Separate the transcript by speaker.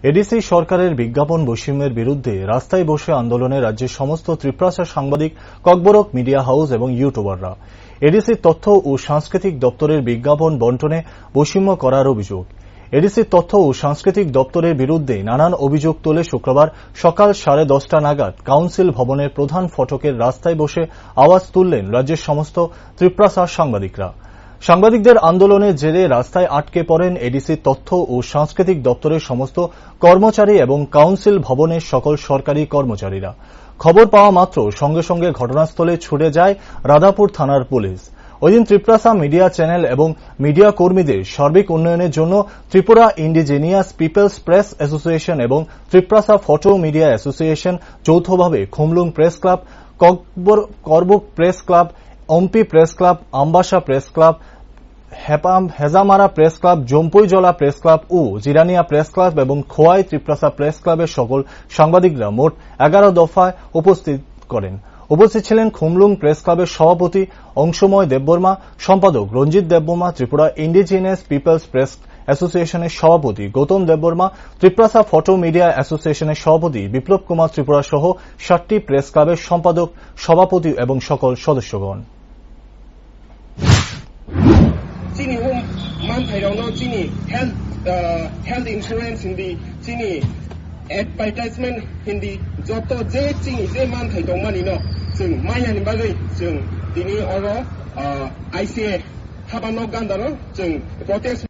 Speaker 1: ADC সরকারের বিজ্ঞাপন বৈষম্যের বিরুদ্ধে রাস্তায় বসে আন্দোলনে রাজ্যের সমস্ত ত্রিপ্রাসা সাংবাদিক, ককবরক মিডিয়া হাউস এবং ইউটিউবাররা। এডিসির তথ্য ও সাংস্কৃতিক দপ্তরের বিজ্ঞাপন বণ্টনে বৈষম্য করার অভিযোগ। এডিসির তথ্য ও সাংস্কৃতিক দপ্তরের বিরুদ্ধে নানান অভিযোগ তুলে শুক্রবার সকাল 10:30 নাগাদ কাউন্সিল ভবনের প্রধান ফটকের রাস্তায় বসে আওয়াজ তুললেন রাজ্যের সমস্ত ত্রিপ্রাসা সাংবাদিকরা। সাংবাদিকদের আন্দোলনের জেরে রাস্তায় আটকে পড়েন এডিসির তথ্য ও সাংস্কৃতিক দপ্তরের সমস্ত কর্মচারী এবং কাউন্সিল ভবনের সকল সরকারি কর্মচারীরা। খবর পাওয়া মাত্র সঙ্গে সঙ্গে ঘটনাস্থলে ছুটে যায় রাধাপুর থানার পুলিশ। ওইদিন ত্রিপ্রাসা মিডিয়া চ্যানেল এবং মিডিয়া কর্মীদের সার্বিক উন্নয়নের জন্য Tripura indigenous peoples press association এবং ত্রিপ্রাসা ফটো মিডিয়া অ্যাসোসিয়েশন যৌথভাবে Khumulwng press club, Karbook press club, Ompi press club, Ambassa press club, Hezamara press club, Jampuijala press club ও জিরানিয়া প্রেস ক্লাব এবং খোয়াই ত্রিপ্রাসা প্রেস ক্লাবের সকল সাংবাদিকরা মোট 11 দফায় উপস্থিত করেন। উপস্থিত ছিলেন খুমলুং প্রেস ক্লাবের সভাপতি অংশময় দেববর্মা, সম্পাদক Ranjit Debbarma, Tripura indigenous peoples press অ্যাসোসিয়েশনের সভাপতি গৌতম দেববর্মা, ত্রিপ্রাসা ফটো মিডিয়া অ্যাসোসিয়েশনের সভাপতি বিপ্লব কুমার ত্রিপুরা সহ 7টি প্রেস ক্লাবের সম্পাদক, সভাপতি এবং সকল সদস্যগণ।
Speaker 2: Chini man thai rong no chini health insurance hindi chini advertisement hindi joto je chini je man thai dong mani no jeng maya ni bagai jeng dini oro ICA habano ganda no jeng protest